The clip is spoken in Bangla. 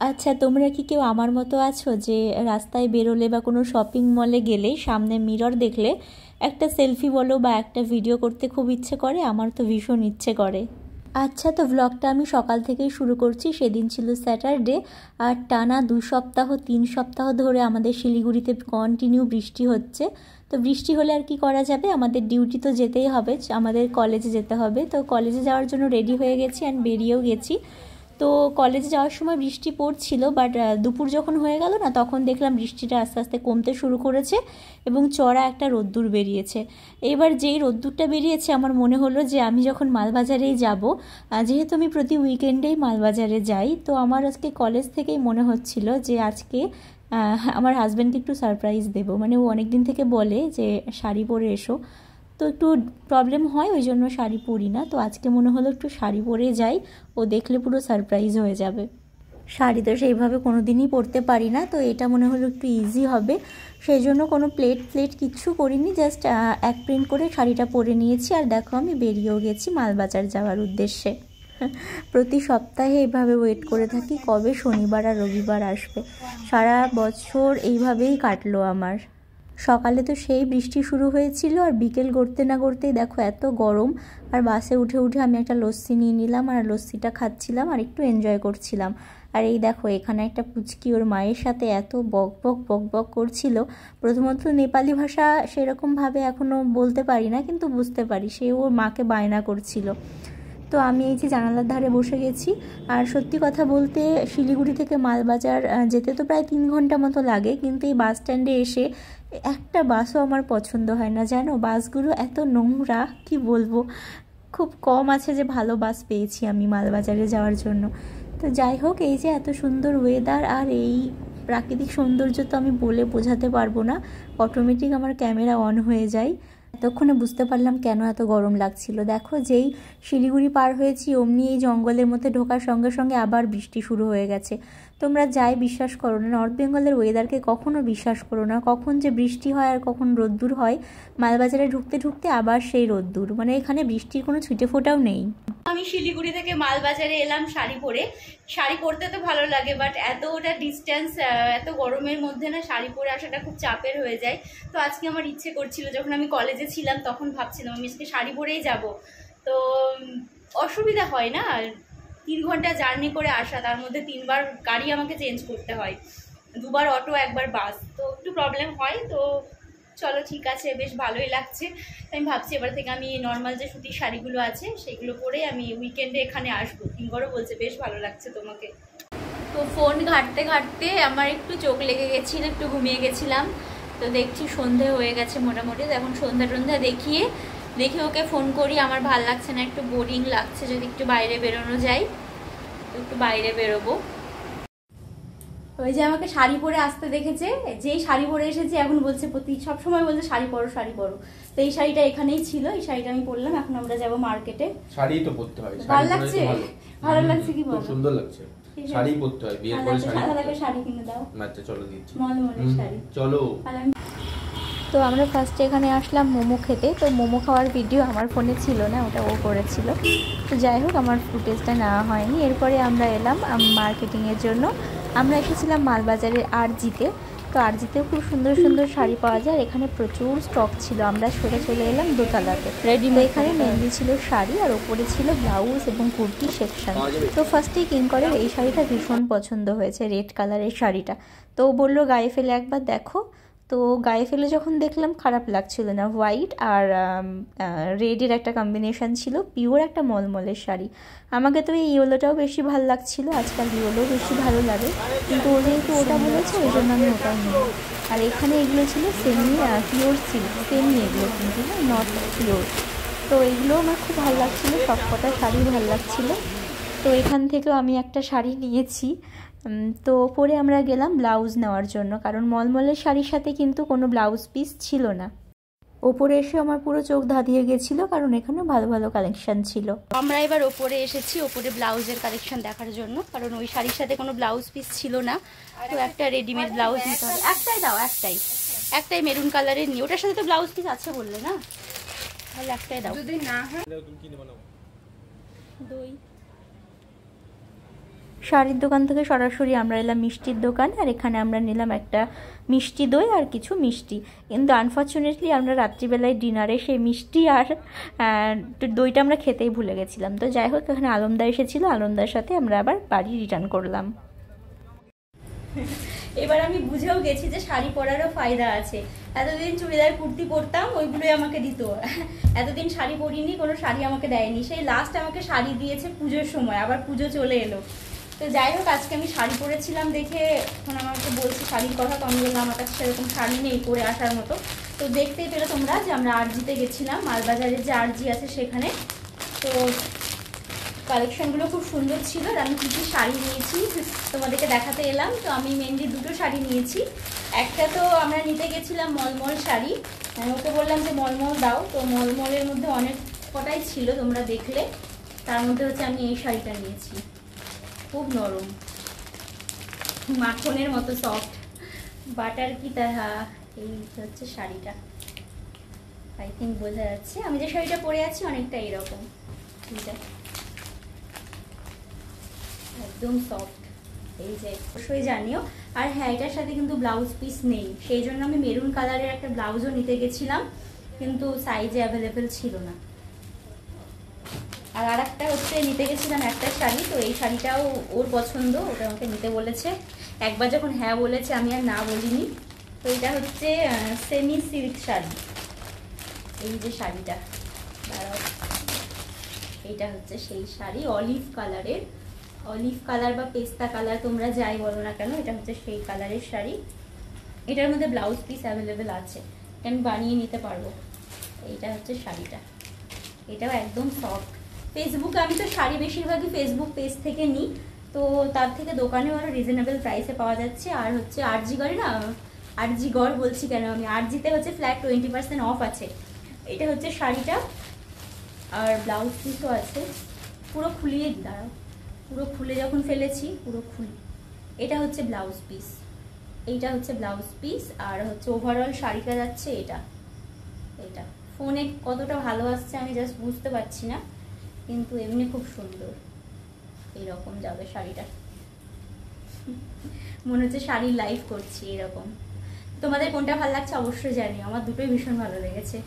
আচ্ছা, তোমরা কি কেউ আমার মতো আছো যে রাস্তায় বেরোলে বা কোনো শপিং মলে গেলে সামনে মিরর দেখলে একটা সেলফি বলো বা একটা ভিডিও করতে খুব ইচ্ছে করে? আমার তো ভীষণ ইচ্ছে করে। আচ্ছা, তো ব্লগটা আমি সকাল থেকেই শুরু করছি। সেদিন ছিল স্যাটারডে, আর টানা 2 সপ্তাহ 3 সপ্তাহ ধরে আমাদের শিলিগুড়িতে কন্টিনিউ বৃষ্টি হচ্ছে। তো বৃষ্টি হলে আর কি করা যাবে, আমাদের ডিউটি তো যেতেই হবে, আমাদের কলেজে যেতে হবে। তো কলেজে যাওয়ার জন্য রেডি হয়ে গেছি অ্যান্ড বেরিয়েও গেছি। তো কলেজে যাওয়ার সময় বৃষ্টি পড়ছিল, বাট দুপুর যখন হয়ে গেল না, তখন দেখলাম বৃষ্টিটা আস্তে আস্তে কমতে শুরু করেছে এবং চড়া একটা রোদ্দুর বেরিয়েছে। এবার যেই রোদ্দুরটা বেরিয়েছে আমার মনে হলো যে আমি যখন মালবাজারেই যাব, যেহেতু আমি প্রতি উইকেন্ডেই মালবাজারে যাই, তো আমার আজকে কলেজ থেকেই মনে হচ্ছিল যে আজকে আমার হাজব্যান্ডকে একটু সারপ্রাইজ দেবো। মানে ও অনেক দিন থেকে বলে যে শাড়ি পরে এসো, তো একটু প্রবলেম হয়, ওই জন্য শাড়ি পরি না। তো আজকে মনে হলো একটু শাড়ি পরে যাই, ও দেখলে পুরো সারপ্রাইজ হয়ে যাবে। শাড়ি তো সেইভাবে কোনো দিনই পরতে পারি না, তো এটা মনে হলো একটু ইজি হবে, সেই জন্য কোনো প্লেট কিচ্ছু করিনি, জাস্ট এক প্রিন্ট করে শাড়িটা পরে নিয়েছি। আর দেখো আমি বেরিয়েও গেছি মালবাজার যাওয়ার উদ্দেশ্যে। প্রতি সপ্তাহে এইভাবে ওয়েট করে থাকি কবে শনিবার আর রবিবার আসবে। সারা বছর এইভাবেই কাটলো আমার। সকালে তো সেই বৃষ্টি শুরু হয়েছিল, আর বিকেল গড়তে না গড়তেই দেখো এত গরম। আর বাসে উঠে উঠে আমি একটা লস্যি নিয়ে নিলাম, আর লস্যিটা খাচ্ছিলাম আর একটু এনজয় করছিলাম। আর এই দেখো এখানে একটা পুচকি ওর মায়ের সাথে এত বক বক বক বক করছিল। প্রথমত নেপালি ভাষা সেরকমভাবে এখনও বলতে পারি না, কিন্তু বুঝতে পারি, সে ওর মাকে বায়না করছিল। তো আমি এই যে জানালার ধারে বসে গেছি। আর সত্যি কথা বলতে শিলিগুড়ি থেকে মালবাজার যেতে তো প্রায় 3 ঘন্টা মতো লাগে, কিন্তু এই বাস স্ট্যান্ডে এসে একটা বাসও আমার পছন্দ হয় না, জানো? বাসগুলো এত নোংরা, কি বলবো। খুব কম আছে যে ভালো বাস পেয়েছি আমি মালবাজারে যাওয়ার জন্য। তো যাই হোক, এই যে এত সুন্দর ওয়েদার আর এই প্রাকৃতিক সৌন্দর্য তো আমি বলে বোঝাতে পারবো না। অটোমেটিক আমার ক্যামেরা অন হয়ে যায়। এতক্ষণে বুঝতে পারলাম কেন এত গরম লাগছিল। দেখো যেই শিলিগুড়ি পার হয়েছি অমনি এই জঙ্গলের মধ্যে ঢোকার সঙ্গে সঙ্গে আবার বৃষ্টি শুরু হয়ে গেছে। তোমরা যাই বিশ্বাস করো না, নর্থ বেঙ্গলের ওয়েদারকে কখনো বিশ্বাস করো না, কখন যে বৃষ্টি হয় আর কখন রোদ্দুর হয়। মালবাজারে ঢুকতে ঢুকতে আবার সেই রোদ্দুর, মানে এখানে বৃষ্টির কোনো ছুটে ফোটাও নেই। আমি শিলিগুড়ি থেকে মালবাজারে এলাম শাড়ি পরে। শাড়ি পরতে তো ভালো লাগে, বাট এতটা ডিস্টেন্স এত গরমের মধ্যে না শাড়ি পরে আসাটা খুব চাপের হয়ে যায়। তো আজকে আমার ইচ্ছে করছিল, যখন আমি কলেজে ছিলাম তখন ভাবছিলাম আমি আজকে শাড়ি পরেই যাব। তো অসুবিধা হয় না, 3 ঘন্টা জার্নি করে আসা, তার মধ্যে 3বার গাড়ি আমাকে চেঞ্জ করতে হয়, 2বার অটো 1বার বাস, তো একটু প্রবলেম হয়। তো চলো ঠিক আছে, বেশ ভালোই লাগছে। আমি ভাবছি এবার থেকে আমি নর্মাল যে সুতির শাড়িগুলো আছে সেগুলো পরে আমি উইকেন্ডে এখানে আসবো। কিঙ্করও বলছে বেশ ভালো লাগছে তোমাকে। তো ফোন ঘাঁটতে ঘাঁটতে আমার একটু চোখ লেগে গেছিল, একটু ঘুমিয়ে গেছিলাম। তো দেখছি সন্ধে হয়ে গেছে মোটামুটি। এখন সন্ধ্যা দেখে ওকে ফোন করি। আমার ভাল লাগছে না, একটু বোরিং লাগছে, যদি একটু বাইরে বেরোনো যায় তো একটু বাইরে বেরোবো। ওই যে আমাকে শাড়ি পরে আসতে দেখেছে, যেই শাড়ি পরে এসেছি এখন বলছে, সবসময় বলছে শাড়ি পরো শাড়ি পরো। তো এই শাড়িটা এখানেই ছিল, এই শাড়িটা আমি পরলাম। এখন আমরা যাবো মার্কেটে। শাড়ি তো পরতে হয়, ভালো লাগছে, ভালো লাগছে কি বলো? খুব সুন্দর লাগছে, শাড়ি পরতে হয়, বিয়ের পরে শাড়ি কিনে দাও। আচ্ছা চলো দিচ্ছি, মলমলের শাড়ি চলো। তো আমরা ফার্স্টে এখানে আসলাম মোমো খেতে। তো মোমো খাওয়ার ভিডিও আমার ফোনে ছিল না, ওটা ও করেছিল। তো যাই হোক আমার ফুটেজটা নেওয়া হয়নি। এরপরে আমরা এলাম মার্কেটিংয়ের জন্য। আমরা এসেছিলাম মালবাজারের আরজিতে। তো আরজিতেও খুব সুন্দর সুন্দর শাড়ি পাওয়া যায়, এখানে প্রচুর স্টক ছিল। আমরা সোজা চলে এলাম দোতলাতে। রেডিমেড এখানে মেনলি ছিল শাড়ি, আর ওপরে ছিল ব্লাউজ এবং কুর্তি সেকশন। তো ফার্স্টেই কিঙ্করের এই শাড়িটা ভীষণ পছন্দ হয়েছে, রেড কালারের শাড়িটা। তো ও বললো গায়ে ফেলে একবার দেখো। তো গায়ে ফেলে যখন দেখলাম খারাপ লাগছিল না, হোয়াইট আর রেডের একটা কম্বিনেশান ছিল, পিওর একটা মলমলের শাড়ি। আমাকে তো এই ইয়েলোটাও বেশি ভালো লাগছিল, আজকাল ইয়েলো বেশি ভালো লাগে, কিন্তু ও যেহেতু ওটা বলেছে ওই জন্য আমি ওটাই নিই। আর এখানে এগুলো ছিল সেমি পিওর সিল্ক, সেমি এগুলো কিন্তু নট পিওর। তো এগুলো আমার খুব ভালো লাগছিলো, সব কটা শাড়ি ভালো লাগছিলো। তো এখান থেকেও আমি একটা শাড়ি নিয়েছি। তো পরে আমরা গেলাম ব্লাউজ নেওয়ার জন্য, কারণ মলমলের শাড়ির সাথে কিন্তু কোনো ব্লাউজ পিস ছিল না। ওপরে এসে আমার পুরো চোখ ধাঁধিয়ে গেছিলো, কারণ এখানে ভালো ভালো কালেকশন ছিল। আমরা এবার ওপরে এসেছি, ওপরে ব্লাউজের কালেকশন দেখার জন্য, কারণ ওই শাড়ির সাথে কোনো ব্লাউজ পিস ছিল না। তো একটা রেডিমেড ব্লাউজ নিতে হবে। একটাই দাও, একটাই মেরুন কালারের নিয়ে, ওটার সাথে তো ব্লাউজ পিস আছে বললে না, তাহলে একটাই দাও। যদি না হয় দই শাড়ির দোকান থেকে সরাসরি আমরা এলাম মিষ্টির দোকান, আর এখানে আমরা নিলাম একটা মিষ্টি দই আর কিছু মিষ্টি। কিন্তু আনফর্চুনেটলি আমরা রাত্রিবেলায় ডিনারে সেই মিষ্টি আর দইটা আমরা খেতেই ভুলে গেছিলাম। তো যাই হোক, এখানে আলমদা এসেছিলো, আলমদার সাথে আমরা আবার বাড়ি রিটার্ন করলাম। এবার আমি বুঝেও গেছি যে শাড়ি পরারও ফায়দা আছে। এতদিন চুড়িদার কুর্তি পরতাম, ওইগুলোই আমাকে দিত। এতদিন শাড়ি পরিনি, কোনো শাড়ি আমাকে দেয়নি। সেই লাস্ট আমাকে শাড়ি দিয়েছে পুজোর সময়, আবার পুজো চলে এলো। তো যাই হোক, আজকে আমি শাড়ি পরেছিলাম দেখে এখন আমাকে বলছি শাড়ির কথা। তো আমি বললাম আমার কাছে সেরকম শাড়ি নেই পরে আসার মতো। তো দেখতেই পেলে তোমরা যে আমরা আরজিতে গেছিলাম, মালবাজারের যে আরজি আছে সেখানে। তো কালেকশনগুলো খুব সুন্দর ছিল। আর আমি কী কী শাড়ি নিয়েছি তোমাদেরকে দেখাতে এলাম। তো আমি মেনলি দুটো শাড়ি নিয়েছি। একটা তো আমরা নিতে গেছিলাম মলমল শাড়ি, আমি ওকে বললাম যে মলমল দাও। তো মলমলের মধ্যে অনেক কটাই ছিল, তোমরা দেখলে। তার মধ্যে হচ্ছে আমি এই শাড়িটা নিয়েছি, খুব নরম, মাখনের মতো সফট, বাটার কি তাহা। এই হচ্ছে শাড়িটা, আই থিঙ্ক বোঝা যাচ্ছে। আমি যে শাড়িটা পরে আছি অনেকটা এরকম, একদম সফট। এই যে অবশ্যই জানিও। আর হ্যাঁ, এটার সাথে কিন্তু ব্লাউজ পিস নেই, সেই জন্য আমি মেরুন কালারের একটা ব্লাউজও নিতে গেছিলাম, কিন্তু সাইজে অ্যাভেলেবেল ছিল না। আর একটা হচ্ছে নিতে গেছিলাম একটা শাড়ি, তো এই শাড়িটাও ওর পছন্দ, ওটা আমাকে নিতে বলেছে। একবার যখন হ্যাঁ বলেছে আমি আর না বলিনি। তো এটা হচ্ছে সেমি সিল্ক শাড়ি, এই যে শাড়িটা, দাঁড়াও, এইটা হচ্ছে সেই শাড়ি, অলিভ কালারের, অলিভ কালার বা পেস্তা কালার তোমরা যাই বলো না কেন, এটা হচ্ছে সেই কালারের শাড়ি। এটার মধ্যে ব্লাউজ পিস অ্যাভেলেবেল আছে, এটা আমি বানিয়ে নিতে পারবো। এইটা হচ্ছে শাড়িটা, এটাও একদম সফট। ফেসবুকে আমি তো শাড়ি বেশিরভাগই ফেসবুক পেজ থেকে নিই, তো তার থেকে দোকানেও আরও রিজনেবল প্রাইসে পাওয়া যাচ্ছে। আর হচ্ছে আরজিগড়ে না, আরজিগড় বলছি কেন আমি, আরজিতে হচ্ছে ফ্ল্যাট 20% অফ আছে। এটা হচ্ছে শাড়িটা, আর ব্লাউজ পিসও আছে। পুরো খুলিয়ে দাঁড়াও, পুরো খুলে যখন ফেলেছি পুরো খুলি। এটা হচ্ছে ব্লাউজ পিস, এইটা হচ্ছে ব্লাউজ পিস। আর হচ্ছে ওভারঅল শাড়িটা যাচ্ছে এটা। এটা ফোনে কতটা ভালো আসছে আমি জাস্ট বুঝতে পারছি না, কিন্তু এমনি খুব সুন্দর। এইরকম যাবে শাড়িটা, মনে হচ্ছে শাড়ির লাইভ করছি এরকম। তোমাদের কোনটা ভালো লাগছে অবশ্যই জানিও, আমার দুটোই ভীষণ ভালো লেগেছে।